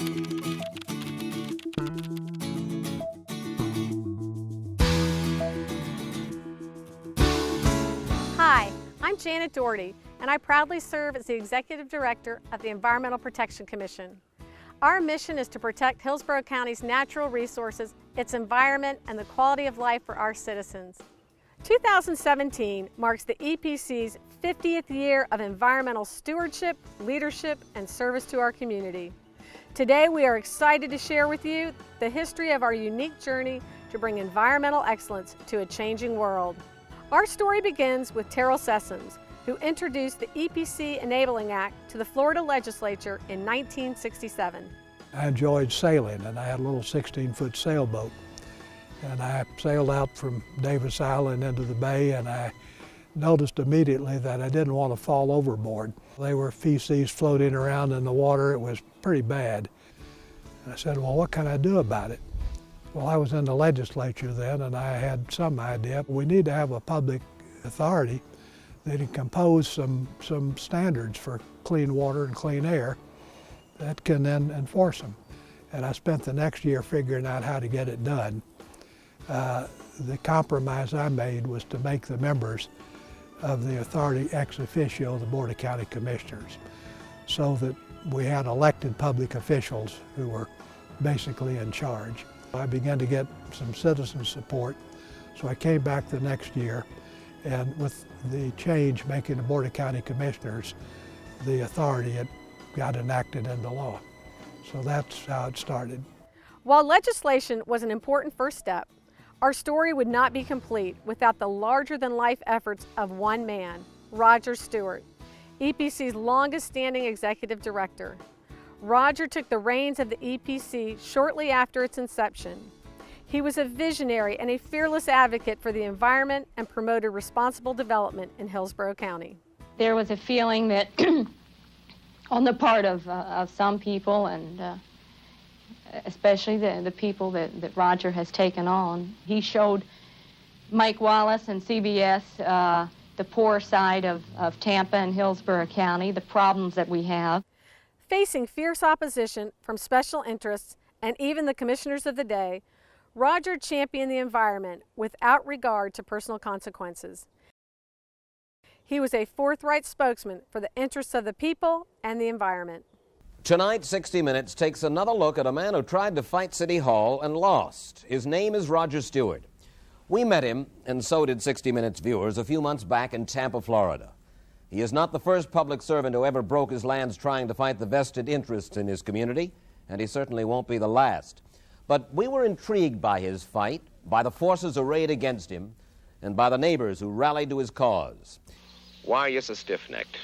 Hi, I'm Janet Doherty, and I proudly serve as the Executive Director of the Environmental Protection Commission. Our mission is to protect Hillsborough County's natural resources, its environment, and the quality of life for our citizens. 2017 marks the EPC's 50th year of environmental stewardship, leadership, and service to our community. Today we are excited to share with you the history of our unique journey to bring environmental excellence to a changing world. Our story begins with Terrell Sessoms, who introduced the EPC Enabling Act to the Florida legislature in 1967. I enjoyed sailing, and I had a little 16-foot sailboat. And I sailed out from Davis Island into the bay, and I noticed immediately that I didn't want to fall overboard. There were feces floating around in the water. It was pretty bad. And I said, well, what can I do about it? Well, I was in the legislature then, and I had some idea. We need to have a public authority that can compose some standards for clean water and clean air that can then enforce them. And I spent the next year figuring out how to get it done. The compromise I made was to make the members of the authority ex officio the Board of County Commissioners, so that we had elected public officials who were basically in charge. I began to get some citizen support, so I came back the next year, and with the change making the Board of County Commissioners the authority, it got enacted into law. So that's how it started. While legislation was an important first step, our story would not be complete without the larger-than-life efforts of one man, Roger Stewart, EPC's longest-standing executive director. Roger took the reins of the EPC shortly after its inception. He was a visionary and a fearless advocate for the environment and promoted responsible development in Hillsborough County. There was a feeling that on the part of some people, and especially the people that Roger has taken on. He showed Mike Wallace and CBS the poor side of Tampa and Hillsborough County, the problems that we have. Facing fierce opposition from special interests and even the commissioners of the day, Roger championed the environment without regard to personal consequences. He was a forthright spokesman for the interests of the people and the environment. Tonight, 60 Minutes takes another look at a man who tried to fight City Hall and lost. His name is Roger Stewart. We met him, and so did 60 Minutes viewers, a few months back in Tampa, Florida. He is not the first public servant who ever broke his lands trying to fight the vested interests in his community, and he certainly won't be the last. But we were intrigued by his fight, by the forces arrayed against him, and by the neighbors who rallied to his cause. Why are you so stiff-necked?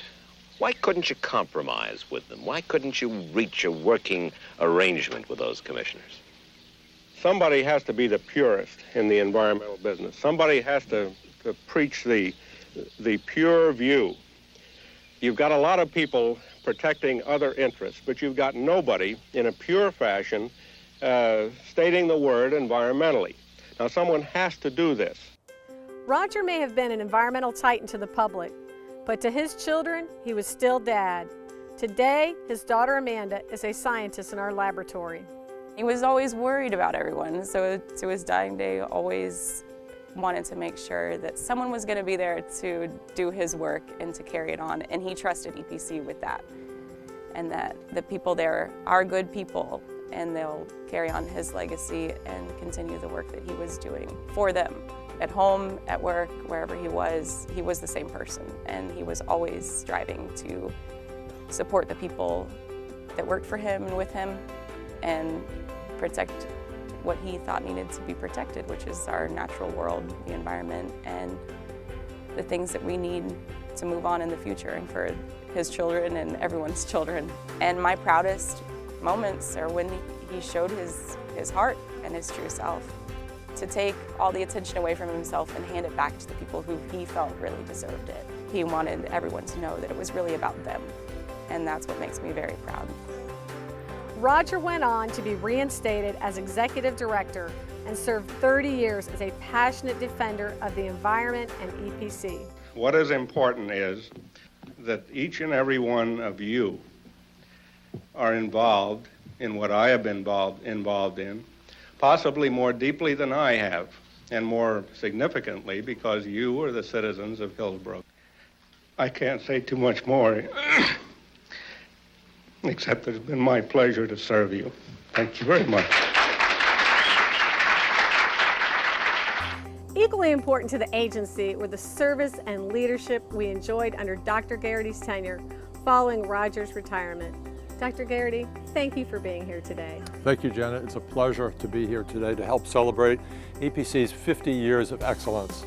Why couldn't you compromise with them? Why couldn't you reach a working arrangement with those commissioners? Somebody has to be the purist in the environmental business. Somebody has to preach the pure view. You've got a lot of people protecting other interests, but you've got nobody in a pure fashion stating the word environmentally. Now, someone has to do this. Roger may have been an environmental titan to the public, but to his children, he was still Dad. Today, his daughter Amanda is a scientist in our laboratory. He was always worried about everyone, so to his dying day, always wanted to make sure that someone was going to be there to do his work and to carry it on, and he trusted EPC with that, and that the people there are good people, and they'll carry on his legacy and continue the work that he was doing for them. At home, at work, wherever he was the same person, and he was always striving to support the people that worked for him and with him and protect what he thought needed to be protected, which is our natural world, the environment, and the things that we need to move on in the future and for his children and everyone's children. And my proudest moments are when he showed his heart and his true self, to take all the attention away from himself and hand it back to the people who he felt really deserved it. He wanted everyone to know that it was really about them, and that's what makes me very proud. Roger went on to be reinstated as executive director and served 30 years as a passionate defender of the environment and EPC. What is important is that each and every one of you are involved in what I have been involved in, possibly more deeply than I have, and more significantly because you are the citizens of Hillsborough. I can't say too much more, except that it's been my pleasure to serve you. Thank you very much. Equally important to the agency were the service and leadership we enjoyed under Dr. Garrity's tenure following Roger's retirement. Dr. Garrity, thank you for being here today. Thank you, Janet. It's a pleasure to be here today to help celebrate EPC's 50 years of excellence.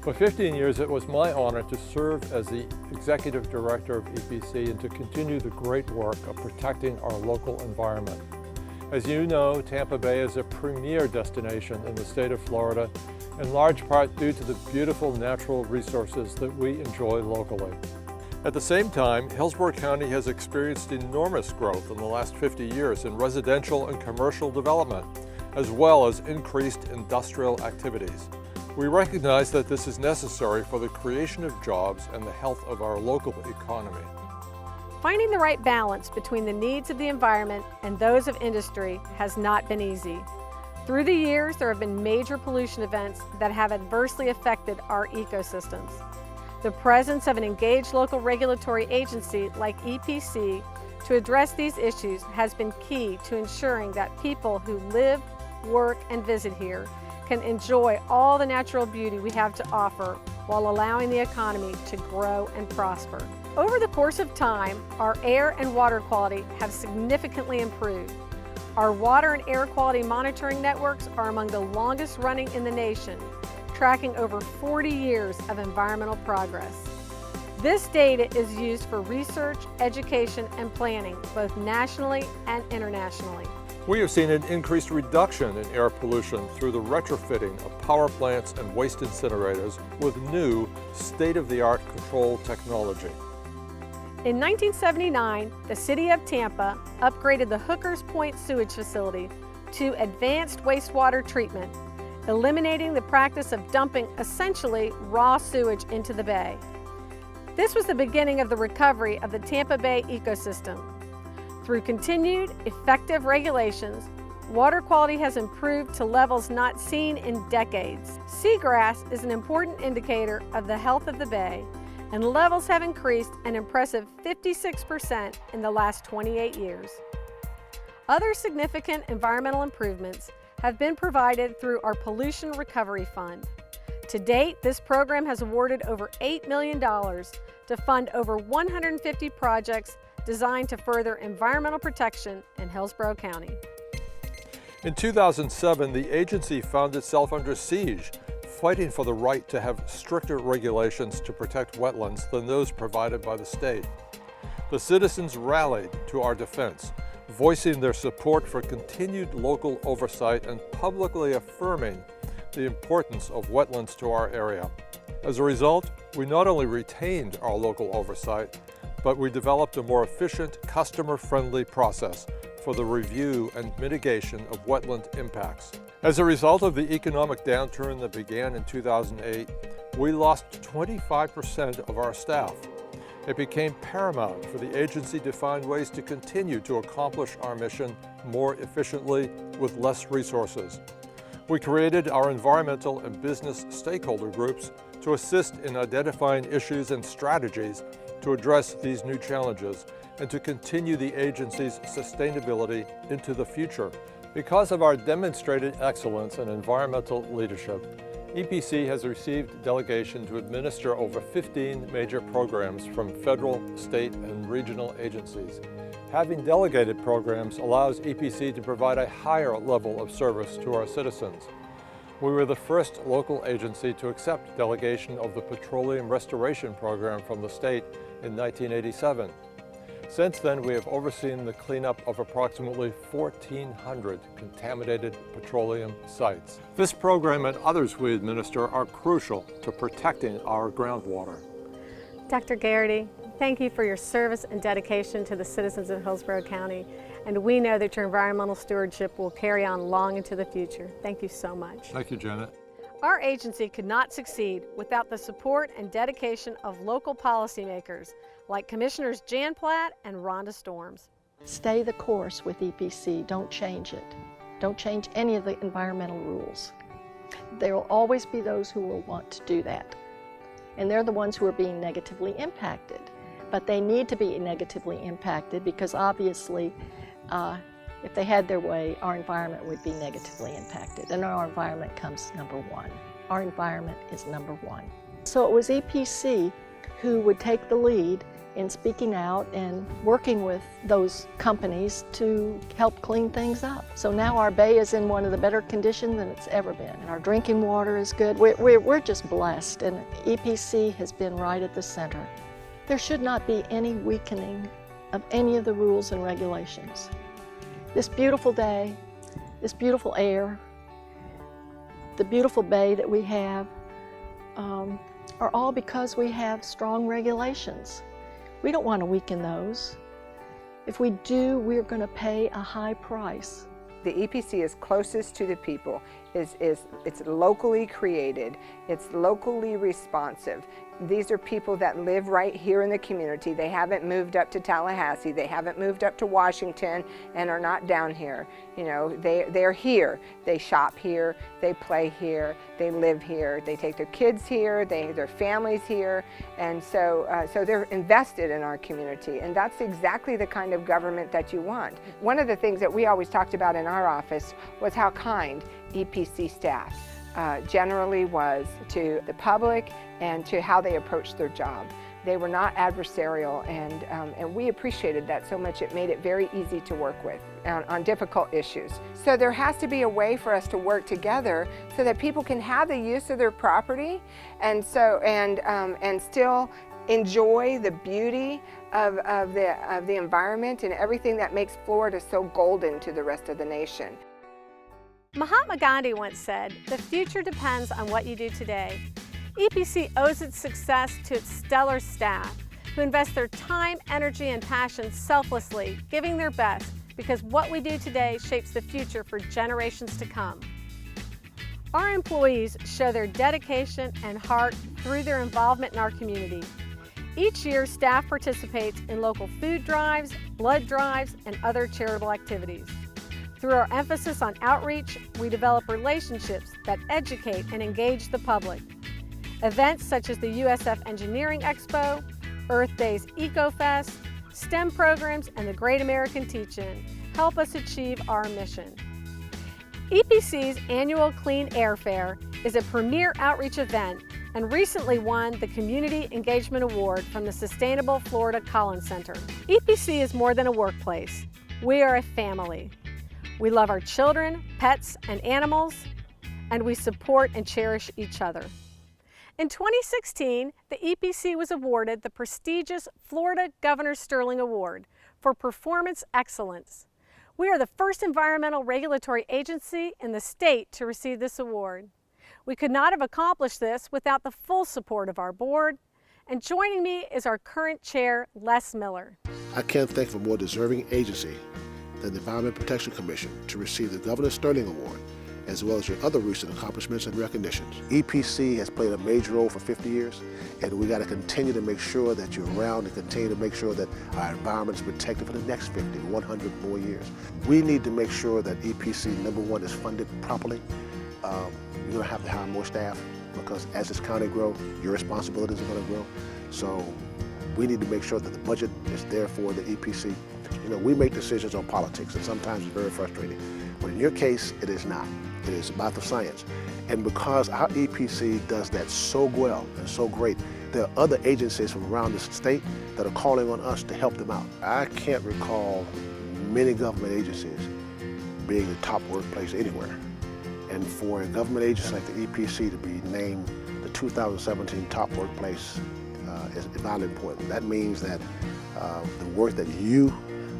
For 15 years, it was my honor to serve as the Executive Director of EPC and to continue the great work of protecting our local environment. As you know, Tampa Bay is a premier destination in the state of Florida, in large part due to the beautiful natural resources that we enjoy locally. At the same time, Hillsborough County has experienced enormous growth in the last 50 years in residential and commercial development, as well as increased industrial activities. We recognize that this is necessary for the creation of jobs and the health of our local economy. Finding the right balance between the needs of the environment and those of industry has not been easy. Through the years, there have been major pollution events that have adversely affected our ecosystems. The presence of an engaged local regulatory agency like EPC to address these issues has been key to ensuring that people who live, work, and visit here can enjoy all the natural beauty we have to offer while allowing the economy to grow and prosper. Over the course of time, our air and water quality have significantly improved. Our water and air quality monitoring networks are among the longest running in the nation, tracking over 40 years of environmental progress. This data is used for research, education, and planning, both nationally and internationally. We have seen an increased reduction in air pollution through the retrofitting of power plants and waste incinerators with new state-of-the-art control technology. In 1979, the City of Tampa upgraded the Hookers Point sewage facility to advanced wastewater treatment, eliminating the practice of dumping essentially raw sewage into the bay. This was the beginning of the recovery of the Tampa Bay ecosystem. Through continued, effective regulations, water quality has improved to levels not seen in decades. Seagrass is an important indicator of the health of the bay, and levels have increased an impressive 56% in the last 28 years. Other significant environmental improvements have been provided through our Pollution Recovery Fund. To date, this program has awarded over $8 million to fund over 150 projects designed to further environmental protection in Hillsborough County. In 2007, the agency found itself under siege, fighting for the right to have stricter regulations to protect wetlands than those provided by the state. The citizens rallied to our defense, voicing their support for continued local oversight and publicly affirming the importance of wetlands to our area. As a result, we not only retained our local oversight, but we developed a more efficient, customer-friendly process for the review and mitigation of wetland impacts. As a result of the economic downturn that began in 2008, we lost 25% of our staff. It became paramount for the agency to find ways to continue to accomplish our mission more efficiently with less resources. We created our environmental and business stakeholder groups to assist in identifying issues and strategies to address these new challenges and to continue the agency's sustainability into the future. Because of our demonstrated excellence in environmental leadership, EPC has received delegation to administer over 15 major programs from federal, state, and regional agencies. Having delegated programs allows EPC to provide a higher level of service to our citizens. We were the first local agency to accept delegation of the Petroleum Restoration Program from the state in 1987. Since then, we have overseen the cleanup of approximately 1,400 contaminated petroleum sites. This program and others we administer are crucial to protecting our groundwater. Dr. Garrity, thank you for your service and dedication to the citizens of Hillsborough County, and we know that your environmental stewardship will carry on long into the future. Thank you so much. Thank you, Janet. Our agency could not succeed without the support and dedication of local policymakers like Commissioners Jan Platt and Rhonda Storms. Stay the course with EPC, don't change it. Don't change any of the environmental rules. There will always be those who will want to do that. And they're the ones who are being negatively impacted. But they need to be negatively impacted because obviously, if they had their way, our environment would be negatively impacted. And our environment comes number one. Our environment is number one. So it was EPC who would take the lead in speaking out and working with those companies to help clean things up. So now our bay is in one of the better conditions than it's ever been. And our drinking water is good. We're just blessed, and EPC has been right at the center. There should not be any weakening of any of the rules and regulations. This beautiful day, this beautiful air, the beautiful bay that we have are all because we have strong regulations. We don't want to weaken those. If we do, we're going to pay a high price. The EPC is closest to the people. It's locally created. It's locally responsive. These are people that live right here in the community. They haven't moved up to Tallahassee. They haven't moved up to Washington and are not down here. You know, they're here. They shop here. They play here. They live here. They take their kids here. Their families here. And so they're invested in our community. And that's exactly the kind of government that you want. One of the things that we always talked about in our office was how kind EPC staff generally was to the public and to how they approached their job. They were not adversarial, and we appreciated that so much. It made it very easy to work with on difficult issues. So there has to be a way for us to work together so that people can have the use of their property and still enjoy the beauty of the environment and everything that makes Florida so golden to the rest of the nation. Mahatma Gandhi once said, "The future depends on what you do today." EPC owes its success to its stellar staff, who invest their time, energy, and passion selflessly, giving their best, because what we do today shapes the future for generations to come. Our employees show their dedication and heart through their involvement in our community. Each year, staff participates in local food drives, blood drives, and other charitable activities. Through our emphasis on outreach, we develop relationships that educate and engage the public. Events such as the USF Engineering Expo, Earth Days EcoFest, STEM programs, and the Great American Teach-In help us achieve our mission. EPC's annual Clean Air Fair is a premier outreach event and recently won the Community Engagement Award from the Sustainable Florida Collins Center. EPC is more than a workplace. We are a family. We love our children, pets, and animals, and we support and cherish each other. In 2016, the EPC was awarded the prestigious Florida Governor Sterling Award for Performance Excellence. We are the first environmental regulatory agency in the state to receive this award. We could not have accomplished this without the full support of our board, and joining me is our current chair, Les Miller. I can't think of a more deserving agency than the Environmental Protection Commission to receive the Governor Sterling Award, as well as your other recent accomplishments and recognitions. EPC has played a major role for 50 years, and we got to continue to make sure that you're around and continue to make sure that our environment is protected for the next 50, 100 more years. We need to make sure that EPC, number one, is funded properly. You're going to have to hire more staff because as this county grows, your responsibilities are going to grow. So we need to make sure that the budget is there for the EPC. You know, we make decisions on politics, and sometimes it's very frustrating. But in your case, it is not. It is about the science. And because our EPC does that so well and so great, there are other agencies from around the state that are calling on us to help them out. I can't recall many government agencies being the top workplace anywhere. And for a government agency like the EPC to be named the 2017 top workplace is vitally important. That means that the work that you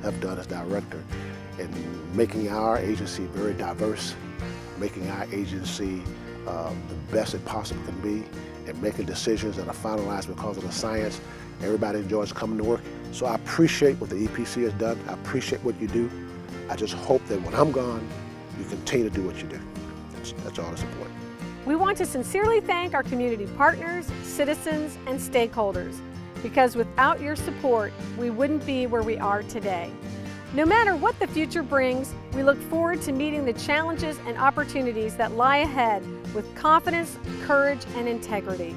have done as director in making our agency very diverse, making our agency the best it possibly can be, and making decisions that are finalized because of the science. Everybody enjoys coming to work. So I appreciate what the EPC has done. I appreciate what you do. I just hope that when I'm gone, you continue to do what you do. That's all that's important. We want to sincerely thank our community partners, citizens, and stakeholders, because without your support, we wouldn't be where we are today. No matter what the future brings, we look forward to meeting the challenges and opportunities that lie ahead with confidence, courage, and integrity.